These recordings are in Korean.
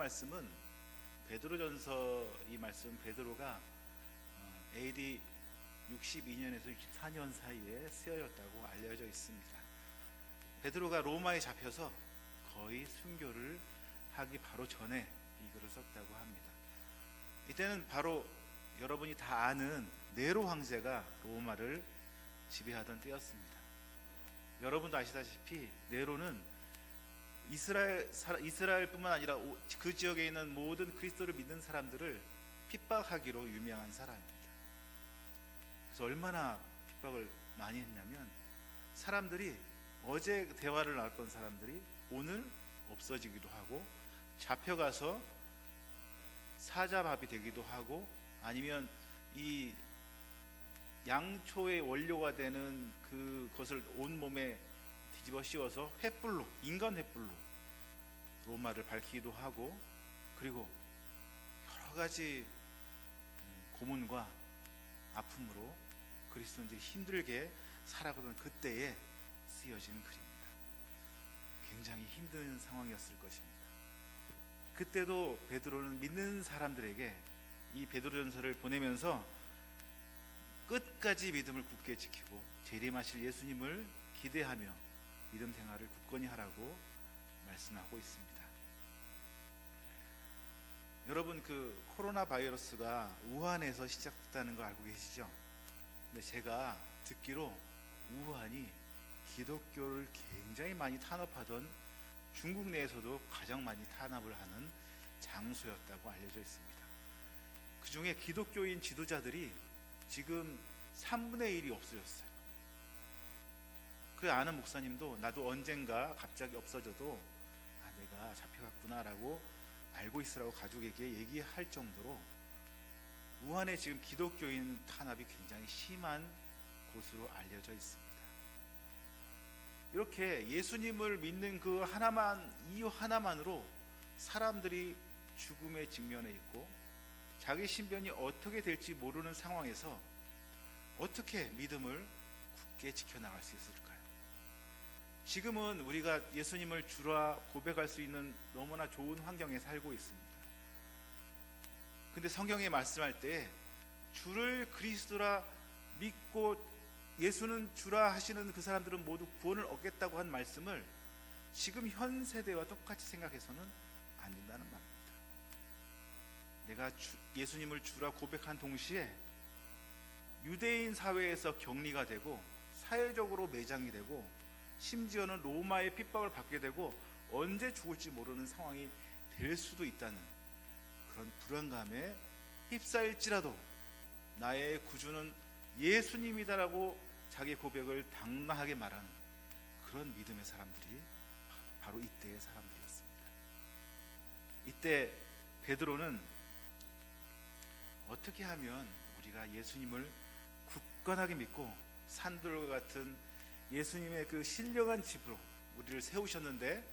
말씀은 베드로전서 이 말씀 베드로가 AD 62년에서 64년 사이에 쓰여졌다고 알려져 있습니다. 베드로가 로마에 잡혀서 거의 순교를 하기 바로 전에 이 글을 썼다고 합니다. 이때는 바로 여러분이 다 아는 네로 황제가 로마를 지배하던 때였습니다. 여러분도 아시다시피 네로는 이스라엘뿐만 아니라 그 지역에 있는 모든 그리스도를 믿는 사람들을 핍박하기로 유명한 사람입니다. 그래서 얼마나 핍박을 많이 했냐면 사람들이 어제 대화를 나눴던 사람들이 오늘 없어지기도 하고 잡혀가서 사자밥이 되기도 하고 아니면 이 양초의 원료가 되는 그것을 온몸에 뒤집어 씌워서 횃불로, 인간 횃불로 로마를 밝히기도 하고, 그리고 여러 가지 고문과 아픔으로 그리스도인들이 힘들게 살아가던 그때에 쓰여진 글입니다. 굉장히 힘든 상황이었을 것입니다. 그때도 베드로는 믿는 사람들에게 이 베드로전서를 보내면서 끝까지 믿음을 굳게 지키고 재림하실 예수님을 기대하며 믿음 생활을 굳건히 하라고 말씀하고 있습니다. 여러분, 그 코로나 바이러스가 우한에서 시작됐다는 거 알고 계시죠? 근데 제가 듣기로 우한이 기독교를 굉장히 많이 탄압하던 중국 내에서도 가장 많이 탄압을 하는 장소였다고 알려져 있습니다. 그 중에 기독교인 지도자들이 지금 3분의 1이 없어졌어요. 그 아는 목사님도 나도 언젠가 갑자기 없어져도 내가 잡혀갔구나 라고 알고 있으라고 가족에게 얘기할 정도로 우한에 지금 기독교인 탄압이 굉장히 심한 곳으로 알려져 있습니다. 이렇게 예수님을 믿는 그 하나만, 이유 하나만으로 사람들이 죽음에 직면해 있고 자기 신변이 어떻게 될지 모르는 상황에서 어떻게 믿음을 굳게 지켜나갈 수 있을까요? 지금은 우리가 예수님을 주라 고백할 수 있는 너무나 좋은 환경에 살고 있습니다. 근데 성경에 말씀할 때 주를 그리스도라 믿고 예수는 주라 하시는 그 사람들은 모두 구원을 얻겠다고 한 말씀을 지금 현 세대와 똑같이 생각해서는 안 된다는 말입니다. 내가 예수님을 주라 고백한 동시에 유대인 사회에서 격리가 되고 사회적으로 매장이 되고 심지어는 로마의 핍박을 받게 되고 언제 죽을지 모르는 상황이 될 수도 있다는 그런 불안감에 휩싸일지라도 나의 구주는 예수님이다라고 자기 고백을 당당하게 말하는 그런 믿음의 사람들이 바로 이때의 사람들이었습니다. 이때 베드로는 어떻게 하면 우리가 예수님을 굳건하게 믿고 산들과 같은 예수님의 그 신령한 집으로 우리를 세우셨는데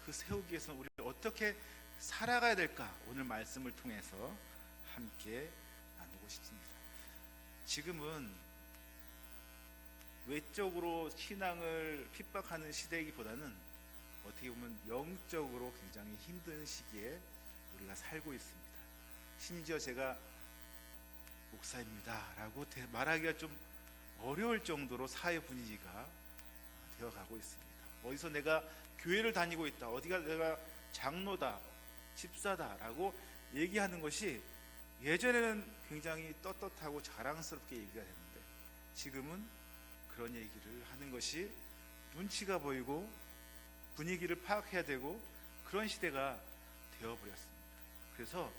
그 세우기 위해서 우리를 어떻게 살아가야 될까, 오늘 말씀을 통해서 함께 나누고 싶습니다. 지금은 외적으로 신앙을 핍박하는 시대이기보다는 어떻게 보면 영적으로 굉장히 힘든 시기에 우리가 살고 있습니다. 심지어 제가 목사입니다 라고 말하기가 좀 어려울 정도로 사회 분위기가 되어가고 있습니다. 어디서 내가 교회를 다니고 있다, 어디가 내가 장로다, 집사다 라고 얘기하는 것이 예전에는 굉장히 떳떳하고 자랑스럽게 얘기가 됐는데 지금은 그런 얘기를 하는 것이 눈치가 보이고 분위기를 파악해야 되고 그런 시대가 되어버렸습니다. 그래서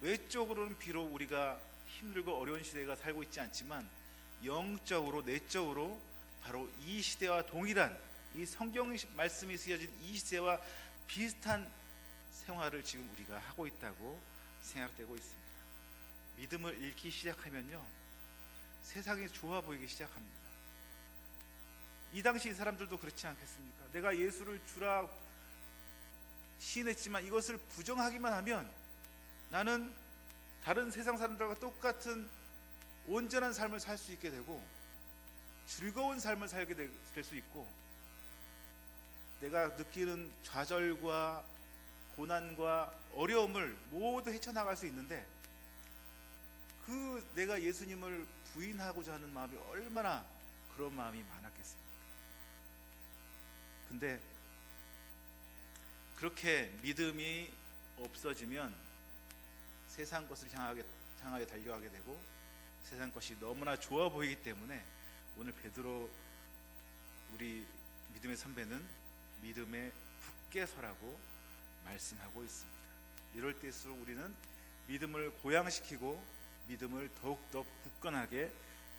외적으로는 비록 우리가 힘들고 어려운 시대가 살고 있지 않지만 영적으로, 내적으로 바로 이 시대와 동일한, 이 성경 말씀이 쓰여진 이 시대와 비슷한 생활을 지금 우리가 하고 있다고 생각되고 있습니다. 믿음을 잃기 시작하면요 세상이 좋아 보이기 시작합니다. 이 당시 이 사람들도 그렇지 않겠습니까? 내가 예수를 주라 시인했지만 이것을 부정하기만 하면 나는 다른 세상 사람들과 똑같은 온전한 삶을 살 수 있게 되고 즐거운 삶을 살게 될 수 있고 내가 느끼는 좌절과 고난과 어려움을 모두 헤쳐나갈 수 있는데 그 내가 예수님을 부인하고자 하는 마음이 얼마나 그런 마음이 많았겠습니까? 근데 그렇게 믿음이 없어지면 세상 것을 향하게 달려가게 되고 세상 것이 너무나 좋아 보이기 때문에 오늘 베드로 우리 믿음의 선배는 믿음에 굳게 서라고 말씀하고 있습니다. 이럴 때일수록 우리는 믿음을 고양시키고 믿음을 더욱더 굳건하게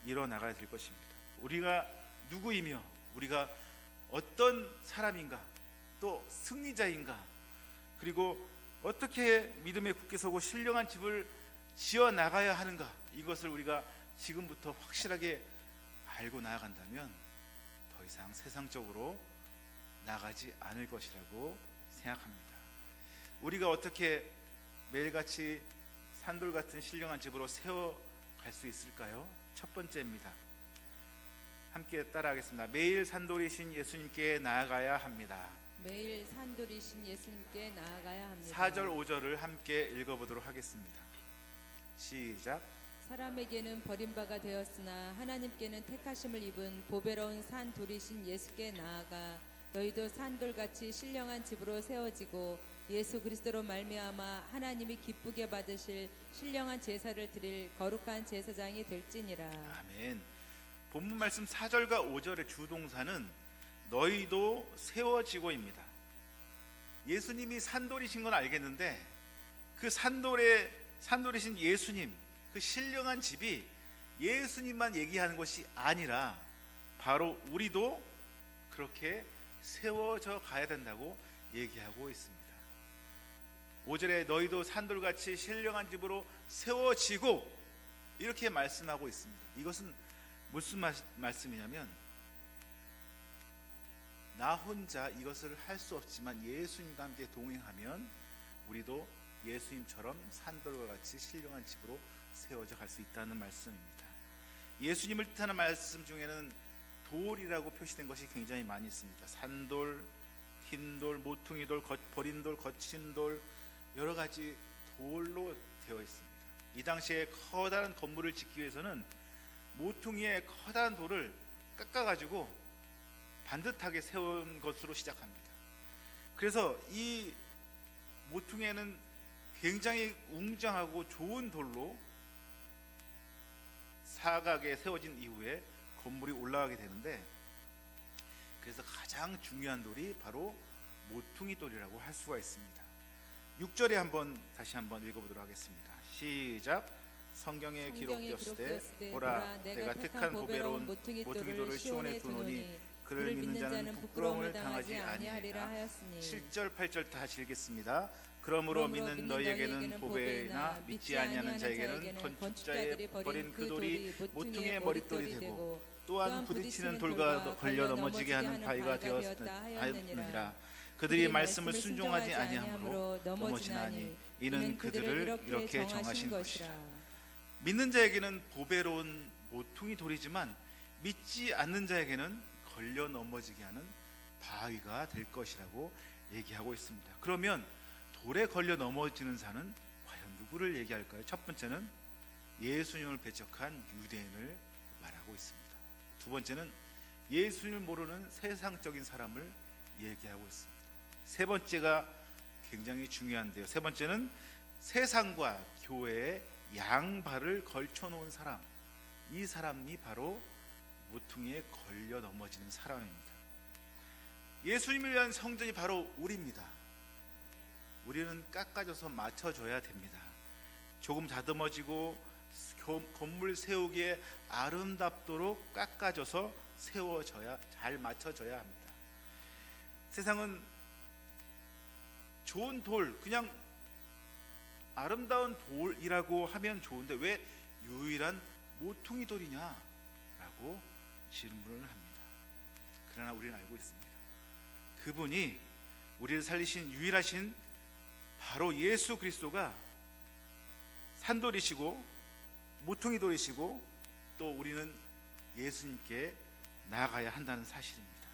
일어나가야 될 것입니다. 우리가 누구이며 우리가 어떤 사람인가, 또 승리자인가, 그리고 어떻게 믿음에 굳게 서고 신령한 집을 지어 나가야 하는가, 이것을 우리가 지금부터 확실하게 알고 나아간다면 더 이상 세상적으로 나가지 않을 것이라고 생각합니다. 우리가 어떻게 매일같이 산돌 같은 신령한 집으로 세워갈 수 있을까요? 첫 번째입니다. 함께 따라하겠습니다. 매일 산돌이신 예수님께 나아가야 합니다. 매일 산돌이신 예수님께 나아가야 합니다. 4절 5절을 함께 읽어보도록 하겠습니다. 시작. 사람에게는 버림바가 되었으나 하나님께는 택하심을 입은 보배로운 산돌이신 예수께 나아가 너희도 산돌같이 신령한 집으로 세워지고 예수 그리스도로 말미암아 하나님이 기쁘게 받으실 신령한 제사를 드릴 거룩한 제사장이 될지니라. 아멘. 본문 말씀 4절과 5절의 주동사는 너희도 세워지고입니다. 예수님이 산돌이신 건 알겠는데 그 산돌이신 예수님, 그 신령한 집이 예수님만 얘기하는 것이 아니라 바로 우리도 그렇게 세워져 가야 된다고 얘기하고 있습니다. 5절에 너희도 산돌같이 신령한 집으로 세워지고 이렇게 말씀하고 있습니다. 이것은 무슨 말씀이냐면 나 혼자 이것을 할 수 없지만 예수님과 함께 동행하면 우리도 예수님처럼 산돌과 같이 신령한 집으로 세워져 갈 수 있다는 말씀입니다. 예수님을 뜻하는 말씀 중에는 돌이라고 표시된 것이 굉장히 많이 있습니다. 산돌, 흰돌, 모퉁이돌, 버린 돌, 거친 돌, 여러 가지 돌로 되어 있습니다. 이 당시에 커다란 건물을 짓기 위해서는 모퉁이의 커다란 돌을 깎아가지고 반듯하게 세운 것으로 시작합니다. 그래서 이 모퉁이에는 굉장히 웅장하고 좋은 돌로 사각에 세워진 이후에 건물이 올라가게 되는데, 그래서 가장 중요한 돌이 바로 모퉁이 돌이라고 할 수가 있습니다. 6절에 다시 한번 읽어보도록 하겠습니다. 시작. 성경에 기록되었을 때 보라 내가 택한 보배로운 모퉁이 돌을 시온에 두노니 그를 믿는 자는 부끄러움을 당하지 아니하리라 하였으니. 7절 8절 다시 읽겠습니다. 그러므로 믿는 너희에게는 보배나 믿지 아니하는 자에게는 건축자의 버린 그 돌이 모퉁이의 머릿돌이 되고 또한 부딪히는 돌과 걸려 넘어지게 하는 바위가 되었느니라. 그들이 말씀을 순종하지 아니하므로 넘어지나니 이는 그들을 이렇게 정하신 것이라. 믿는 자에게는 보배로운 모퉁이 돌이지만 믿지 않는 자에게는 걸려 넘어지게 하는 바위가 될 것이라고 얘기하고 있습니다. 그러면 돌에 걸려 넘어지는 자는 과연 누구를 얘기할까요? 첫 번째는 예수님을 배척한 유대인을 말하고 있습니다. 두 번째는 예수님을 모르는 세상적인 사람을 얘기하고 있습니다. 세 번째가 굉장히 중요한데요. 세 번째는 세상과 교회의 양발을 걸쳐놓은 사람, 이 사람이 바로 모퉁이에 걸려 넘어지는 사람입니다. 예수님을 위한 성전이 바로 우리입니다. 우리는 깎아줘서 맞춰줘야 됩니다. 조금 다듬어지고 건물 세우기에 아름답도록 깎아줘서 세워져야, 잘 맞춰져야 합니다. 세상은 좋은 돌, 그냥 아름다운 돌이라고 하면 좋은데 왜 유일한 모퉁이 돌이냐라고 질문을 합니다. 그러나 우리는 알고 있습니다. 그분이 우리를 살리신 유일하신 바로 예수 그리스도가 산돌이시고 모퉁이 돌이시고 또 우리는 예수님께 나아가야 한다는 사실입니다.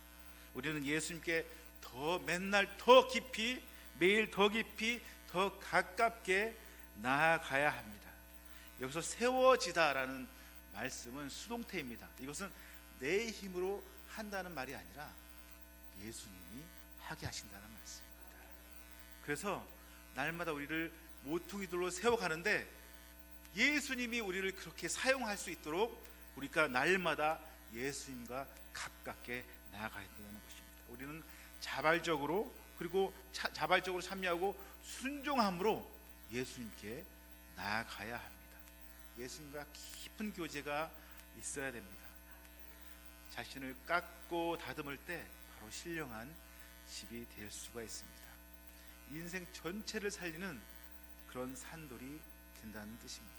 우리는 예수님께 맨날 더 깊이 매일 더 깊이 더 가깝게 나아가야 합니다. 여기서 세워지다라는 말씀은 수동태입니다. 이것은 내 힘으로 한다는 말이 아니라 예수님이 하게 하신다는 말씀입니다. 그래서 날마다 우리를 모퉁이들로 세워가는데 예수님이 우리를 그렇게 사용할 수 있도록 우리가 날마다 예수님과 가깝게 나아가야 된다는 것입니다. 우리는 자발적으로 그리고 자발적으로 참여하고 순종함으로 예수님께 나아가야 합니다. 예수님과 깊은 교제가 있어야 됩니다. 자신을 깎고 다듬을 때 바로 신령한 집이 될 수가 있습니다. 인생 전체를 살리는 그런 산돌이 된다는 뜻입니다.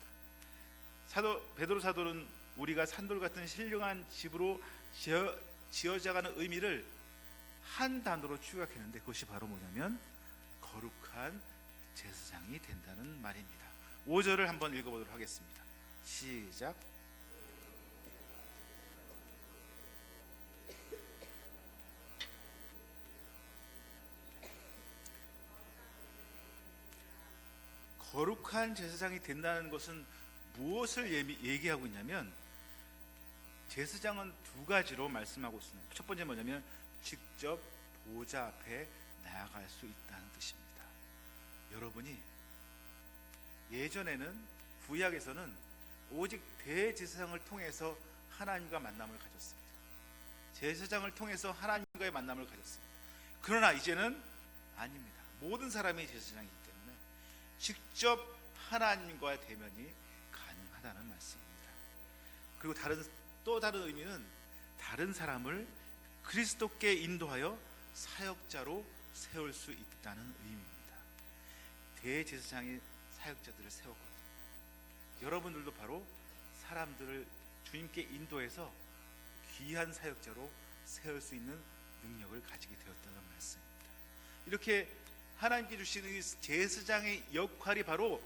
베드로 사도는 우리가 산돌 같은 신령한 집으로 지어져가는 의미를 한 단어로 추격했는데 그것이 바로 뭐냐면 거룩한 제사장이 된다는 말입니다. 5절을 한번 읽어보도록 하겠습니다. 시작. 거룩한 제사장이 된다는 것은 무엇을 얘기하고 있냐면 제사장은 두 가지로 말씀하고 있습니다. 첫 번째 뭐냐면 직접 보좌 앞에 나아갈 수 있다는 뜻입니다. 여러분이 예전에는 구약에서는 오직 대제사장을 통해서 하나님과 만남을 가졌습니다. 제사장을 통해서 하나님과의 만남을 가졌습니다. 그러나 이제는 아닙니다. 모든 사람이 제사장이기 때문에 직접 하나님과의 대면이 가능하다는 말씀입니다. 그리고 또 다른 의미는 다른 사람을 그리스도께 인도하여 사역자로 세울 수 있다는 의미입니다. 대제사장이 사역자들을 세웠거든요. 여러분들도 바로 사람들을 주님께 인도해서 귀한 사역자로 세울 수 있는 능력을 가지게 되었다는 말씀입니다. 이렇게 하나님께 주시는 이 제사장의 역할이 바로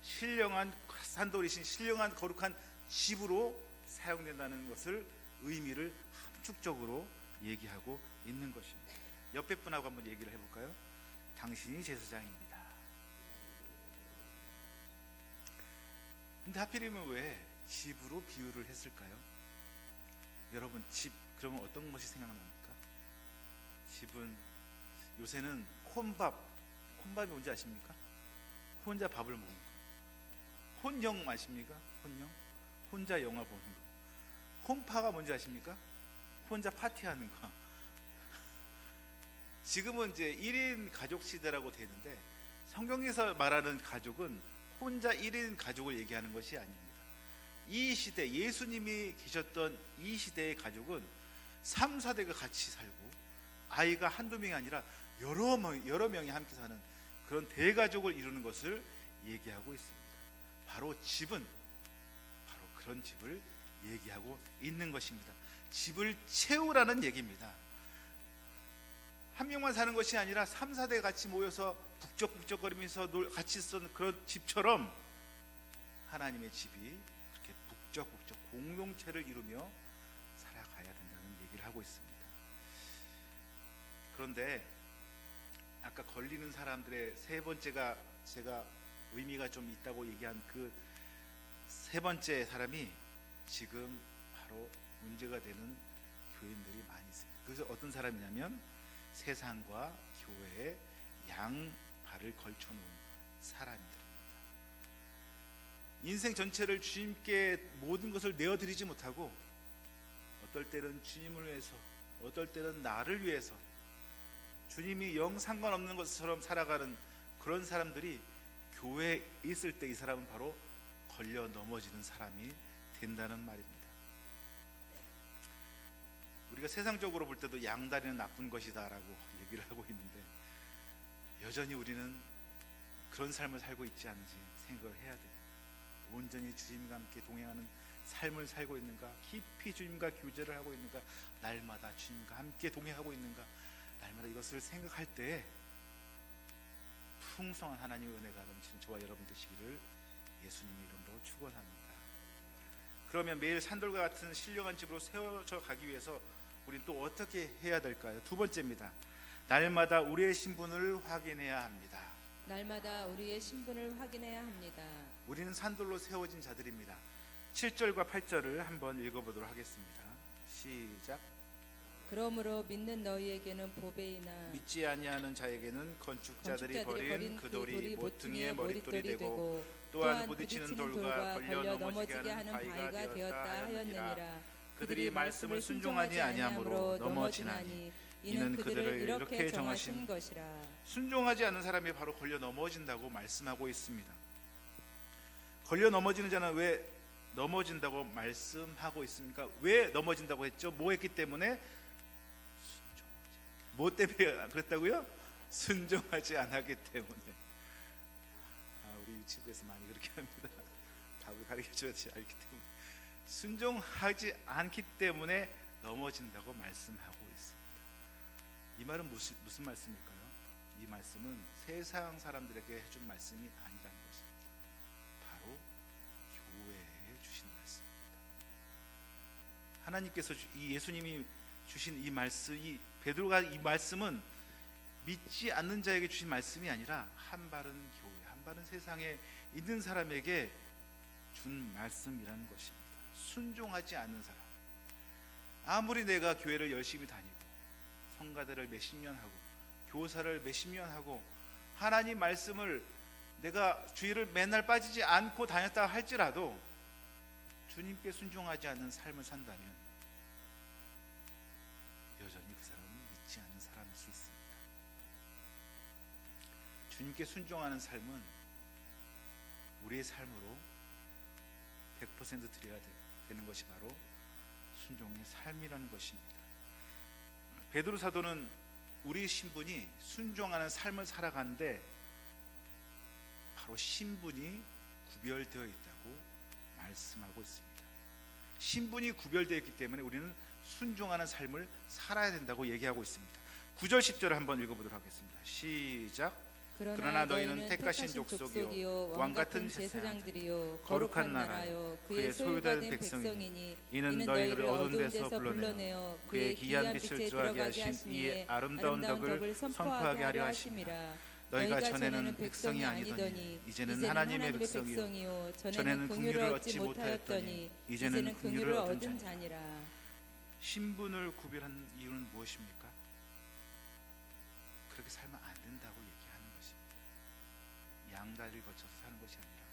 신령한 산돌이신 신령한 거룩한 집으로 사용된다는 것을 의미를 함축적으로 얘기하고 있는 것입니다. 옆에 분하고 한번 얘기를 해볼까요? 당신이 제사장입니다. 근데 하필이면 왜 집으로 비유를 했을까요? 여러분 집 그러면 어떤 것이 생각납니까? 집은 요새는 혼밥이 뭔지 아십니까? 혼자 밥을 먹는 거. 혼영 아십니까? 혼영? 혼자 영화 보는 거. 혼파가 뭔지 아십니까? 혼자 파티하는 거. 지금은 이제 1인 가족 시대라고 되는데 성경에서 말하는 가족은 혼자 1인 가족을 얘기하는 것이 아닙니다. 이 시대, 예수님이 계셨던 이 시대의 가족은 3, 4대가 같이 살고 아이가 한두 명이 아니라 여러 명이 함께 사는 그런 대가족을 이루는 것을 얘기하고 있습니다. 바로 집은 바로 그런 집을 얘기하고 있는 것입니다. 집을 채우라는 얘기입니다. 한 명만 사는 것이 아니라 3, 4대 같이 모여서 북적북적거리면서 같이 쓰는 그런 집처럼 하나님의 집이 그렇게 북적북적 공동체를 이루며 살아가야 된다는 얘기를 하고 있습니다. 그런데 아까 걸리는 사람들의 세 번째가 제가 의미가 좀 있다고 얘기한 그 세 번째 사람이 지금 바로 문제가 되는 교인들이 많이 있습니다. 그래서 어떤 사람이냐면 세상과 교회에 양발을 걸쳐놓은 사람들입니다. 인생 전체를 주님께 모든 것을 내어드리지 못하고 어떨 때는 주님을 위해서 어떨 때는 나를 위해서 주님이 영 상관없는 것처럼 살아가는 그런 사람들이 교회에 있을 때 이 사람은 바로 걸려 넘어지는 사람이 된다는 말입니다. 우리가 세상적으로 볼 때도 양다리는 나쁜 것이다 라고 얘기를 하고 있는데 여전히 우리는 그런 삶을 살고 있지 않은지 생각을 해야 됩니다. 온전히 주님과 함께 동행하는 삶을 살고 있는가, 깊이 주님과 교제를 하고 있는가, 날마다 주님과 함께 동행하고 있는가, 날마다 이것을 생각할 때에 풍성한 하나님의 은혜가 넘치는 저와 여러분 되시기를 예수님의 이름으로 축원합니다. 그러면 매일 산돌과 같은 신령한 집으로 세워져 가기 위해서 우리는 또 어떻게 해야 될까요? 두 번째입니다. 날마다 우리의 신분을 확인해야 합니다. 날마다 우리의 신분을 확인해야 합니다. 우리는 산돌로 세워진 자들입니다. 7절과 8절을 한번 읽어보도록 하겠습니다. 시작. 그러므로 믿는 너희에게는 보배이나 믿지 아니하는 자에게는 건축자들이 버린 그 돌이 모퉁이의 머릿돌이 되고 또한 부딪히는 돌과 걸려 넘어지게 하는 바위가 되었다 하였느니라. 그들이 말씀을 순종하지 아니하므로 넘어지나니 이는 그들을 이렇게 정하신 것이라. 순종하지 않는 사람이 바로 걸려 넘어진다고 말씀하고 있습니다. 걸려 넘어지는 자는 왜 넘어진다고 말씀하고 있습니까? 왜 넘어진다고 했죠? 뭐 했기 때문에? 뭐 때문에 그랬다고요? 순종하지 않았기 때문에. 우리 유치부에서 많이 그렇게 합니다. 답을 가르쳐줘야지 알기 때문에. 순종하지 않기 때문에 넘어진다고 말씀하고 있습니다. 이 말은 무슨 말씀일까요? 이 말씀은 세상 사람들에게 해준 말씀이 아니라는 것입니다. 바로 교회에 주신 말씀입니다. 하나님께서 이 예수님이 주신 이 말씀, 이 베드로가 이 말씀은 믿지 않는 자에게 주신 말씀이 아니라 한 바른 교회, 한 바른 세상에 있는 사람에게 준 말씀이라는 것입니다. 순종하지 않는 사람, 아무리 내가 교회를 열심히 다니고 성가대를 몇십 년 하고 교사를 몇십 년 하고 하나님 말씀을 내가 주일을 맨날 빠지지 않고 다녔다 할지라도 주님께 순종하지 않는 삶을 산다면 여전히 그 사람은 믿지 않는 사람일 수 있습니다. 주님께 순종하는 삶은 우리의 삶으로 100% 드려야 되는 것이 바로 순종의 삶이라는 것입니다. 베드로 사도는 우리 신분이 순종하는 삶을 살아가는데 바로 신분이 구별되어 있다고 말씀하고 있습니다. 신분이 구별되어 있기 때문에 우리는 순종하는 삶을 살아야 된다고 얘기하고 있습니다. 9절 10절을 한번 읽어보도록 하겠습니다. 시작. 그러나 너희는 택하신 족속이요 왕같은 제사장들이요 거룩한 나라요 그의 소유된 백성이니 이는 너희를 어두운 데서 불러내어 그의 기이한 빛을 들어가게 하신 이의 아름다운 덕을 선포하게 하려 하심이라. 너희가 전에는 백성이 아니더니 이제는 하나님의 백성이요 전에는 긍휼을 얻지 못하였더니 이제는 긍휼을 얻은 자니라. 신분을 구별한 이유는 무엇입니까? 그렇게 살면 안 된다고 얘기하는 것입니다. 양다리를 거쳐서 사는 것이 아니라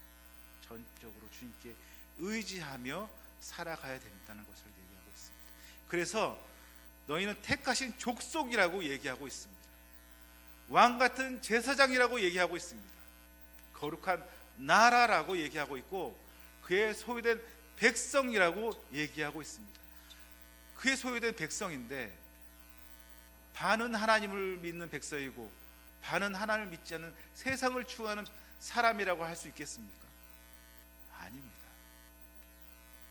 전적으로 주님께 의지하며 살아가야 된다는 것을 얘기하고 있습니다. 그래서 너희는 택하신 족속이라고 얘기하고 있습니다. 왕같은 제사장이라고 얘기하고 있습니다. 거룩한 나라라고 얘기하고 있고 그의 소유된 백성이라고 얘기하고 있습니다. 그의 소유된 백성인데 반은 하나님을 믿는 백성이고 반은 하나님을 믿지 않는 세상을 추구하는 사람이라고 할 수 있겠습니까? 아닙니다.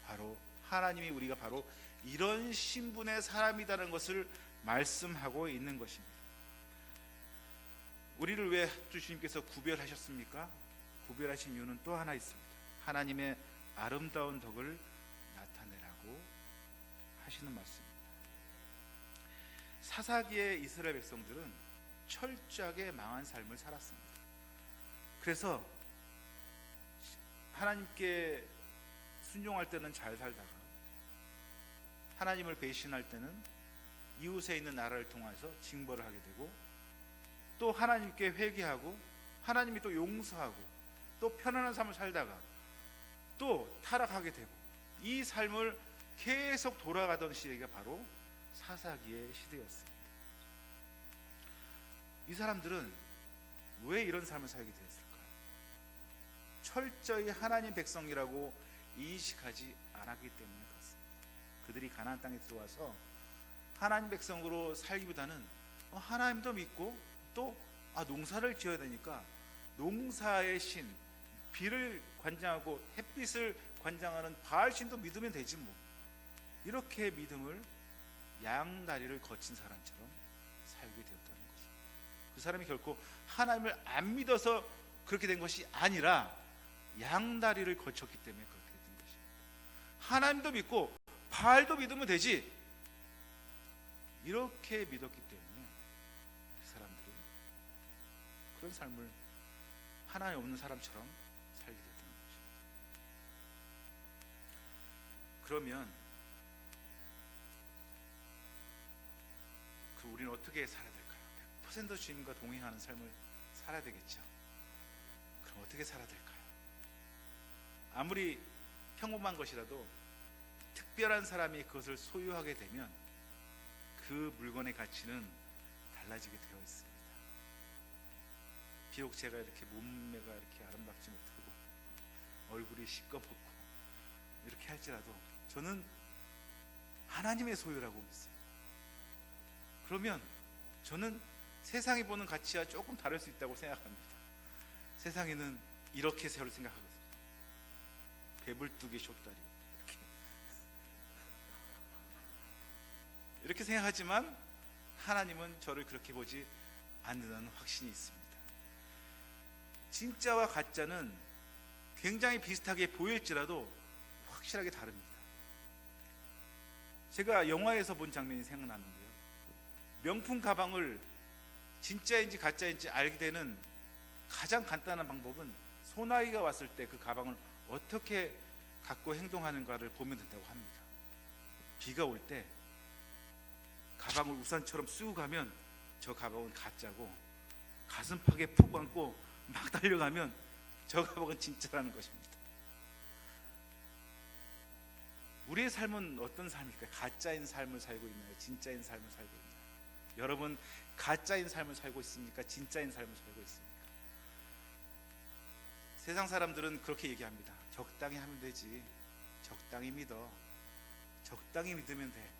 바로 하나님이 우리가 바로 이런 신분의 사람이라는 것을 말씀하고 있는 것입니다. 우리를 왜 주님께서 구별하셨습니까? 구별하신 이유는 또 하나 있습니다. 하나님의 아름다운 덕을 나타내라고 하시는 말씀입니다. 사사기의 이스라엘 백성들은 철저하게 망한 삶을 살았습니다. 그래서 하나님께 순종할 때는 잘 살다가 하나님을 배신할 때는 이웃에 있는 나라를 통해서 징벌을 하게 되고 또 하나님께 회개하고 하나님이 또 용서하고 또 편안한 삶을 살다가 또 타락하게 되고 이 삶을 계속 돌아가던 시대가 바로 사사기의 시대였습니다. 이 사람들은 왜 이런 삶을 살게 되었을까요? 철저히 하나님 백성이라고 인식하지 않았기 때문에 그렇습니다. 그들이 가나안 땅에 들어와서 하나님 백성으로 살기보다는 하나님도 믿고 또 농사를 지어야 되니까 농사의 신, 비를 관장하고 햇빛을 관장하는 바알신도 믿으면 되지 뭐, 이렇게 믿음을 양다리를 거친 사람처럼 살게 되었다는 것입니다. 그 사람이 결코 하나님을 안 믿어서 그렇게 된 것이 아니라 양다리를 거쳤기 때문에 그렇게 된 것입니다. 하나님도 믿고 바알도 믿으면 되지, 이렇게 믿었기 때문에 그런 삶을 하나님 없는 사람처럼 살게 되는 것입니다. 그러면 우리는 어떻게 살아야 될까요? 100% 주님과 동행하는 삶을 살아야 되겠죠. 그럼 어떻게 살아야 될까요? 아무리 평범한 것이라도 특별한 사람이 그것을 소유하게 되면 그 물건의 가치는 달라지게 되어 있습니다. 비록 제가 이렇게 몸매가 이렇게 아름답지 못하고 얼굴이 시꺼멓고 이렇게 할지라도 저는 하나님의 소유라고 믿습니다. 그러면 저는 세상이 보는 가치와 조금 다를 수 있다고 생각합니다. 세상에는 이렇게 세월을 생각하거든요. 배불뚝의 숏다리 이렇게 생각하지만 하나님은 저를 그렇게 보지 않는다는 확신이 있습니다. 진짜와 가짜는 굉장히 비슷하게 보일지라도 확실하게 다릅니다. 제가 영화에서 본 장면이 생각나는데요, 명품 가방을 진짜인지 가짜인지 알게 되는 가장 간단한 방법은 소나기가 왔을 때 그 가방을 어떻게 갖고 행동하는가를 보면 된다고 합니다. 비가 올 때 가방을 우산처럼 쓰고 가면 저 가방은 가짜고, 가슴팍에 푹 안고 막 달려가면 저 가방은 진짜라는 것입니다. 우리의 삶은 어떤 삶일까요? 가짜인 삶을 살고 있나요? 진짜인 삶을 살고 있나요? 여러분, 가짜인 삶을 살고 있습니까? 진짜인 삶을 살고 있습니까? 세상 사람들은 그렇게 얘기합니다. 적당히 하면 되지, 적당히 믿어, 적당히 믿으면 돼,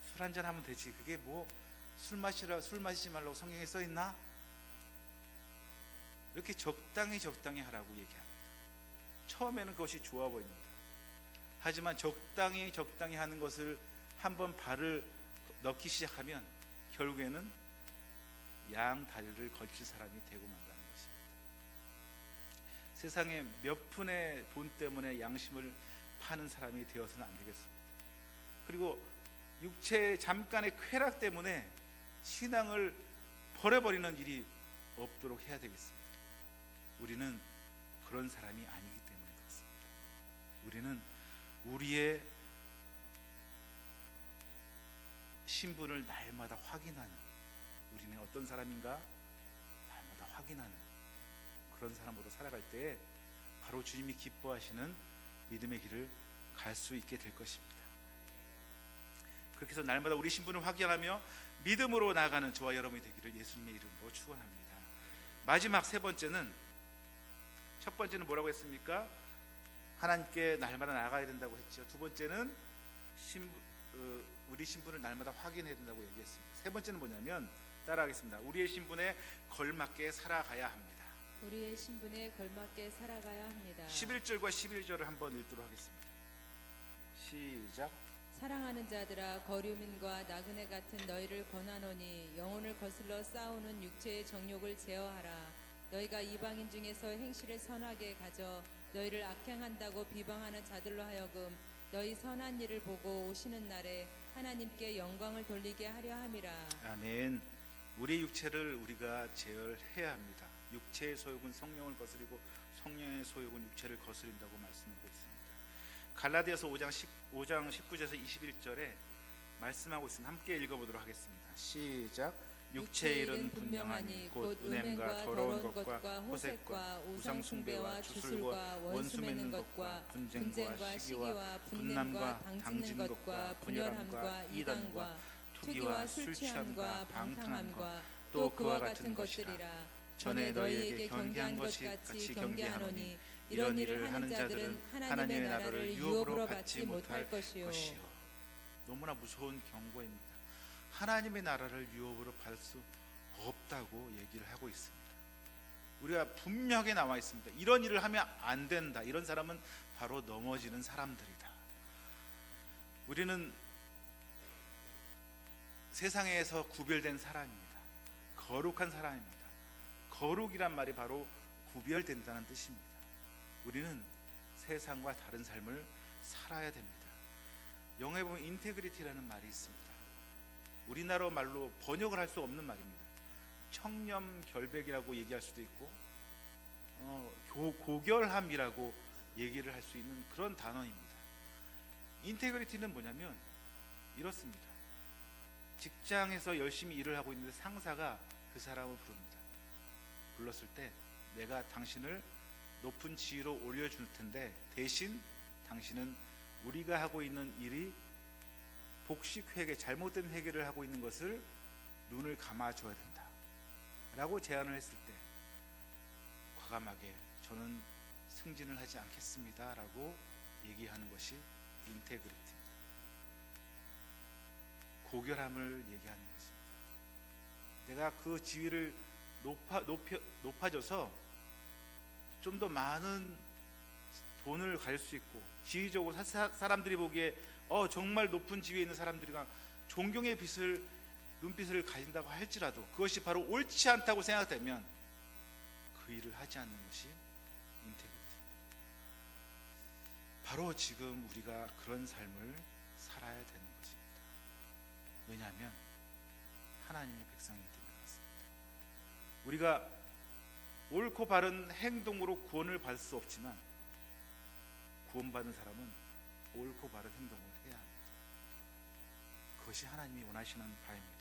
술 한잔 하면 되지, 그게 뭐 술 마시지 말라고 성경에 써 있나? 이렇게 적당히 하라고 얘기합니다. 처음에는 그것이 좋아 보입니다. 하지만 적당히 하는 것을 한번 발을 넣기 시작하면 결국에는 양 다리를 걸칠 사람이 되고 만다는 것입니다. 세상에 몇 푼의 돈 때문에 양심을 파는 사람이 되어서는 안 되겠습니다. 그리고 육체의 잠깐의 쾌락 때문에 신앙을 버려버리는 일이 없도록 해야 되겠습니다. 우리는 그런 사람이 아니기 때문에 그렇습니다. 우리는 우리의 신분을 날마다 확인하는, 우리는 어떤 사람인가 날마다 확인하는 그런 사람으로 살아갈 때 바로 주님이 기뻐하시는 믿음의 길을 갈 수 있게 될 것입니다. 그렇게 해서 날마다 우리 신분을 확인하며 믿음으로 나아가는 저와 여러분이 되기를 예수님의 이름으로 축원합니다. 마지막 세 번째는, 첫 번째는 뭐라고 했습니까? 하나님께 날마다 나아가야 된다고 했죠. 두 번째는 우리 신분을 날마다 확인해야 된다고 얘기했습니다. 세 번째는 뭐냐면, 따라하겠습니다. 우리의 신분에 걸맞게 살아가야 합니다. 우리의 신분에 걸맞게 살아가야 합니다. 11절과 11절을 한번 읽도록 하겠습니다. 시작. 사랑하는 자들아, 거류민과 나그네 같은 너희를 권하노니 영혼을 거슬러 싸우는 육체의 정욕을 제어하라. 너희가 이방인 중에서 행실을 선하게 가져 너희를 악행한다고 비방하는 자들로 하여금 너희 선한 일을 보고 오시는 날에 하나님께 영광을 돌리게 하려 함이라. 아멘. 우리 육체를 우리가 제어해야 합니다. 육체의 소욕은 성령을 거스리고 성령의 소욕은 육체를 거스린다고 말씀하고 있습니다. 갈라디아서 5장 19절에서 21절에 말씀하고 있습니다. 함께 읽어보도록 하겠습니다. 시작. 육체의 일은 분명하니 곧 음행과 더러운 것과 호색과 우상숭배와 주술과 원수 맺는 것과 분쟁과 시기와 분냄과 당짓는 것과 분열함과 이단과 투기와 술 취함과 방탕함과 또 그와 같은 것들이라. 전에 너희에게 경계한 것 같이 경계하노니 이런 일을 하는 자들은 하나님의 나라를 유업으로 받지 못할 것이요. 너무나 무서운 경고입니다. 하나님의 나라를 유업으로 받을 수 없다고 얘기를 하고 있습니다. 우리가 분명하게 나와 있습니다. 이런 일을 하면 안 된다. 이런 사람은 바로 넘어지는 사람들이다. 우리는 세상에서 구별된 사람입니다. 거룩한 사람입니다. 거룩이란 말이 바로 구별된다는 뜻입니다. 우리는 세상과 다른 삶을 살아야 됩니다. 영어에 보면 인테그리티라는 말이 있습니다. 우리나라 말로 번역을 할 수 없는 말입니다. 청렴결백이라고 얘기할 수도 있고 고결함이라고 얘기를 할 수 있는 그런 단어입니다. 인테그리티는 뭐냐면 이렇습니다. 직장에서 열심히 일을 하고 있는데 상사가 그 사람을 부릅니다. 불렀을 때 내가 당신을 높은 지위로 올려줄 텐데 대신 당신은 우리가 하고 있는 일이 복식회계, 잘못된 회계를 하고 있는 것을 눈을 감아줘야 된다 라고 제안을 했을 때 과감하게 저는 승진을 하지 않겠습니다 라고 얘기하는 것이 인테그리티입니다. 고결함을 얘기하는 것입니다. 내가 그 지위를 높아져서 좀 더 많은 돈을 가질 수 있고 지위적으로 사람들이 보기에 정말 높은 지위에 있는 사람들이가 존경의 눈빛을 가진다고 할지라도 그것이 바로 옳지 않다고 생각되면 그 일을 하지 않는 것이 인테그리티입니다. 바로 지금 우리가 그런 삶을 살아야 되는 것입니다. 왜냐하면 하나님의 백성이기 때문에 그렇습니다. 우리가 옳고 바른 행동으로 구원을 받을 수 없지만 구원받은 사람은 옳고 바른 행동을 해야 합니다. 그것이 하나님이 원하시는 바입니다.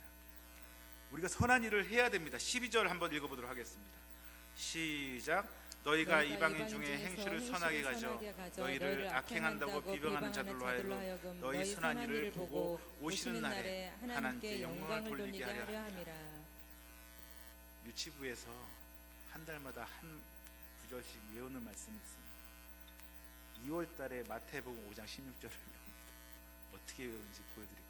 우리가 선한 일을 해야 됩니다. 12절 한번 읽어보도록 하겠습니다. 시작. 너희가 이방인 중에 행실을 선하게 가져 너희를 악행한다고 비방하는 자들로 하여금 너희 선한 일을 보고 오시는 날에 하나님께 영광을 돌리게 하려 함이라. 유치부에서 한 달마다 한 구절씩 외우는 말씀이 있습니다. 2월 달에 마태복음 5장 16절을 외웁니다. 어떻게 외우는지 보여드릴까요?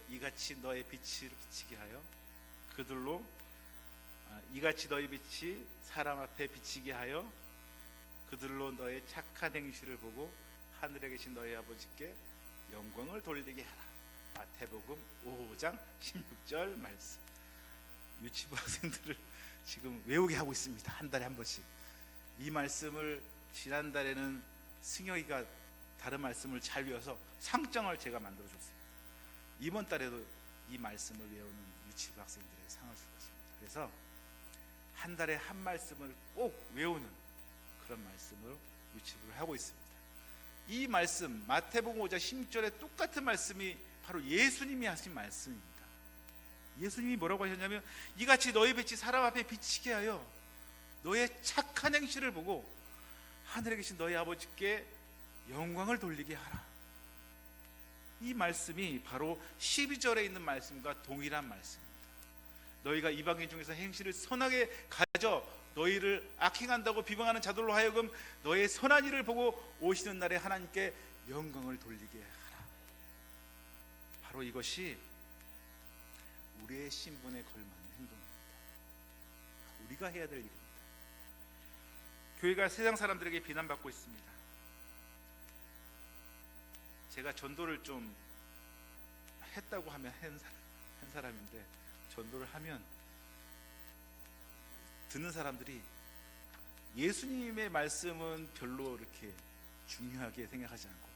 이같이 너의 빛을 비치게 하여 그들로 이같이 너희 빛이 사람 앞에 비치게 하여 그들로 너의 착한 행실을 보고 하늘에 계신 너희 아버지께 영광을 돌리게 하라. 마태복음 5장 16절 말씀. 유치부 학생들을 지금 외우게 하고 있습니다. 한 달에 한 번씩. 이 말씀을 지난달에는 승혁이가 다른 말씀을 잘 외워서 상장을 제가 만들어줬습니다. 이번 달에도 이 말씀을 외우는 유치부 학생들에게 상을 줄 것입니다. 그래서 한 달에 한 말씀을 꼭 외우는 그런 말씀을 유치부를 하고 있습니다. 이 말씀 마태복음 5장 16절에 똑같은 말씀이 바로 예수님이 하신 말씀입니다. 예수님이 뭐라고 하셨냐면 이같이 너희 빛이 사람 앞에 비치게 하여 너의 착한 행실을 보고 하늘에 계신 너희 아버지께 영광을 돌리게 하라. 이 말씀이 바로 12절에 있는 말씀과 동일한 말씀입니다. 너희가 이방인 중에서 행실을 선하게 가져 너희를 악행한다고 비방하는 자들로 하여금 너의 선한 일을 보고 오시는 날에 하나님께 영광을 돌리게 하라. 바로 이것이 우리의 신분에 걸맞는 행동입니다. 우리가 해야 될 일입니다. 교회가 세상 사람들에게 비난받고 있습니다. 제가 전도를 좀 했다고 하면 한 사람인데 전도를 하면 듣는 사람들이 예수님의 말씀은 별로 이렇게 중요하게 생각하지 않고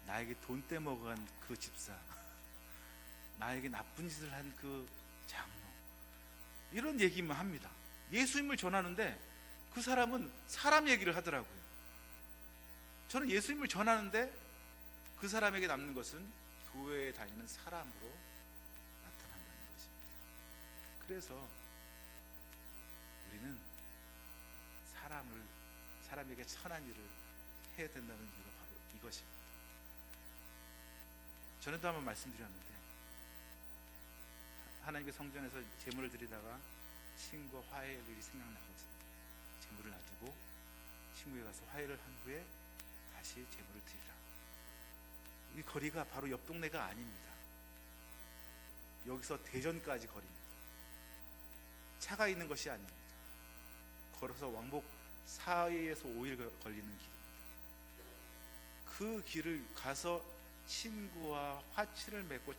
나에게 돈 떼먹은 그 집사, 나에게 나쁜 짓을 한 그 장로, 이런 얘기만 합니다. 예수님을 전하는데 그 사람은 사람 얘기를 하더라고요. 저는 예수님을 전하는데 그 사람에게 남는 것은 교회에 다니는 사람으로 나타난다는 것입니다. 그래서 우리는 사람에게 선한 일을 해야 된다는 이유가 바로 이것입니다. 전에도 한번 말씀드렸는데 하나님의 성전에서 제물을 드리다가 친구와 화해할 일이 생각나서 제물을 놔두고 친구에 가서 화해를 한 후에 다시 제물을 드리라. 이 거리가 바로 옆 동네가 아닙니다. 여기서 대전까지 거리입니다. 차가 있는 것이 아닙니다. 걸어서 왕복 4일에서 5일 걸리는 길입니다. 그 길을 가서 친구와 화치를 맺고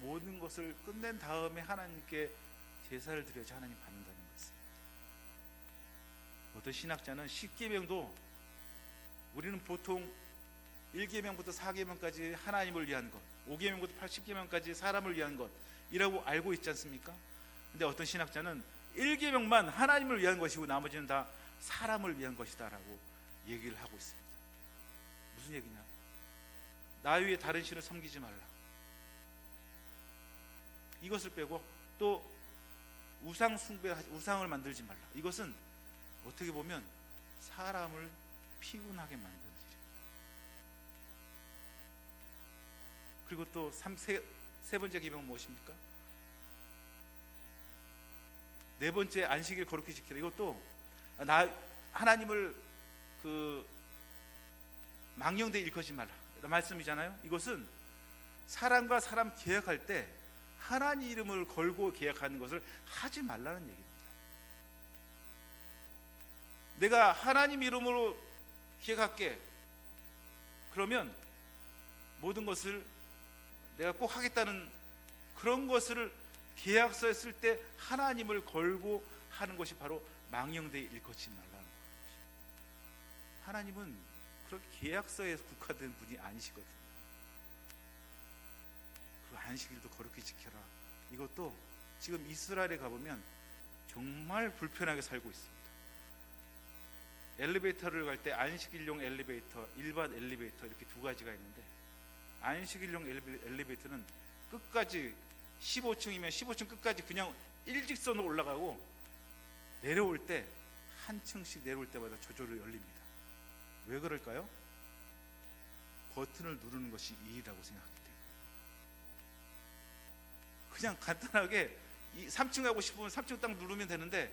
모든 것을 끝낸 다음에 하나님께 제사를 드려야지 하나님 받는다는 것입니다. 어떤 신학자는 십계명도 우리는 보통 1계명부터 4계명까지 하나님을 위한 것, 5계명부터 80계명까지 사람을 위한 것이라고 알고 있지 않습니까? 근데 어떤 신학자는 1계명만 하나님을 위한 것이고 나머지는 다 사람을 위한 것이다라고 얘기를 하고 있습니다. 무슨 얘기냐? 나 위에 다른 신을 섬기지 말라. 이것을 빼고 또 우상 숭배, 우상을 만들지 말라. 이것은 어떻게 보면 사람을 피곤하게 만드는 일입니다. 그리고 또 세 번째 계명은 무엇입니까? 네 번째 안식일 거룩히 지키라. 이것도 하나님을 망령되 일컫지 말라 이런 말씀이잖아요. 이것은 사람과 사람 계약할 때 하나님 이름을 걸고 계약하는 것을 하지 말라는 얘기입니다. 내가 하나님 이름으로 계약할게. 그러면 모든 것을 내가 꼭 하겠다는 그런 것을 계약서에 쓸 때 하나님을 걸고 하는 것이 바로 망령되 일컫지 말라는 것입니다. 하나님은 그렇게 계약서에 국한된 분이 아니시거든요. 그 안식일도 거룩히 지켜라. 이것도 지금 이스라엘에 가보면 정말 불편하게 살고 있습니다. 엘리베이터를 갈 때 안식일용 엘리베이터, 일반 엘리베이터 이렇게 두 가지가 있는데, 안식일용 엘리베이터는 끝까지 15층이면 15층 끝까지 그냥 일직선으로 올라가고 내려올 때 한 층씩 내려올 때마다 저절로 열립니다. 왜 그럴까요? 버튼을 누르는 것이 일이라고 생각하기 때문에. 그냥 간단하게 3층 가고 싶으면 3층 딱 누르면 되는데,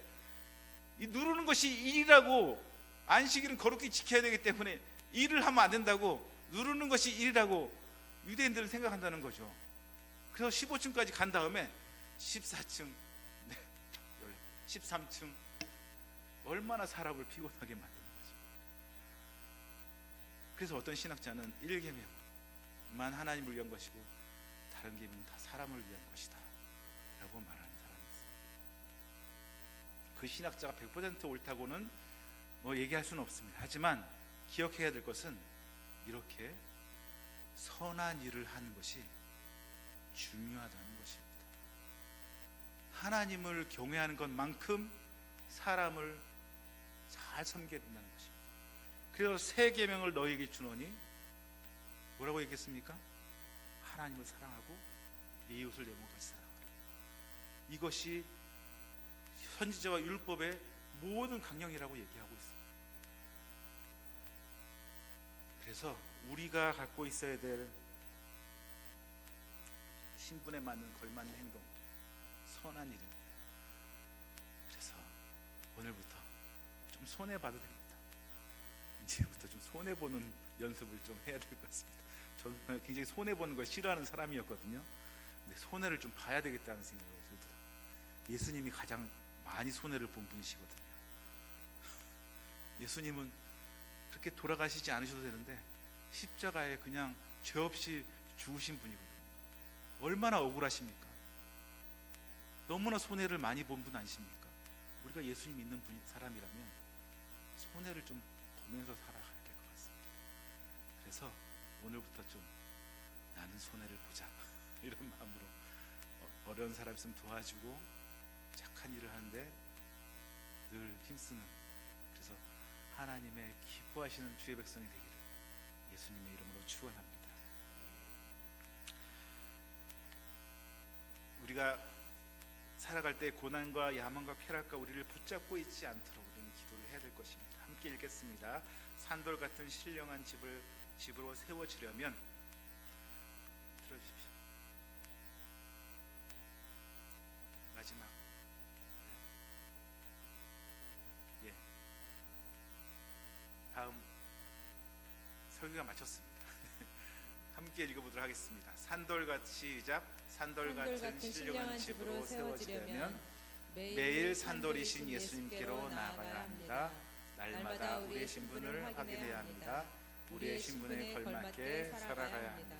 이 누르는 것이 일이라고, 안식일은 거룩히 지켜야 되기 때문에 일을 하면 안 된다고, 누르는 것이 일이라고 유대인들은 생각한다는 거죠. 그래서 15층까지 간 다음에 14층, 13층, 얼마나 사람을 피곤하게 만드는 거죠. 그래서 어떤 신학자는 1계명만 하나님을 위한 것이고 다른 계명은 다 사람을 위한 것이다 라고 말하는 사람이 있습니다. 그 신학자가 100% 옳다고는 얘기할 수는 없습니다. 하지만 기억해야 될 것은 이렇게 선한 일을 하는 것이 중요하다는 것입니다. 하나님을 경외하는 것만큼 사람을 잘 섬겨야 된다는 것입니다. 그래서 새 계명을 너희에게 주노니 뭐라고 얘기했습니까? 하나님을 사랑하고 네 이웃을 내 몸같이 사랑하라. 이것이 선지자와 율법의 모든 강령이라고 얘기하고 있습니다. 그래서 우리가 갖고 있어야 될 신분에 맞는 걸맞는 행동, 선한 일입니다. 그래서 오늘부터 좀 손해봐도 됩니다. 이제부터 좀 손해보는 연습을 좀 해야 될 것 같습니다. 저는 굉장히 손해보는 걸 싫어하는 사람이었거든요. 근데 손해를 좀 봐야 되겠다는 생각이 들더라고요. 예수님이 가장 많이 손해를 본 분이시거든요. 예수님은 그렇게 돌아가시지 않으셔도 되는데 십자가에 그냥 죄 없이 죽으신 분이거든요. 얼마나 억울하십니까? 너무나 손해를 많이 본 분 아니십니까? 우리가 예수님 믿는 사람이라면 손해를 좀 보면서 살아가야 될 것 같습니다. 그래서 오늘부터 좀 나는 손해를 보자 이런 마음으로 어려운 사람 있으면 도와주고 착한 일을 하는데 늘 힘쓰는, 그래서 하나님의 기뻐하시는 주의 백성이 되기를 예수님의 이름으로 축원합니다. 우리가 살아갈 때 고난과 야망과 쾌락과 우리를 붙잡고 있지 않도록 우리는 기도를 해야 될 것입니다. 함께 읽겠습니다. 산돌 같은 신령한 집으로 세워지려면, 들어주십시오. 마지막. 예. 다음 설교가 마쳤습니다. 함께 읽어보도록 하겠습니다. 산돌같이 시작. 산돌 같은 신령한 집으로 세워지려면 매일 산돌이신 예수님께로 나아가야 합니다. 날마다 우리의 신분을 확인해야 합니다. 우리의 신분에 걸맞게 살아가야 합니다.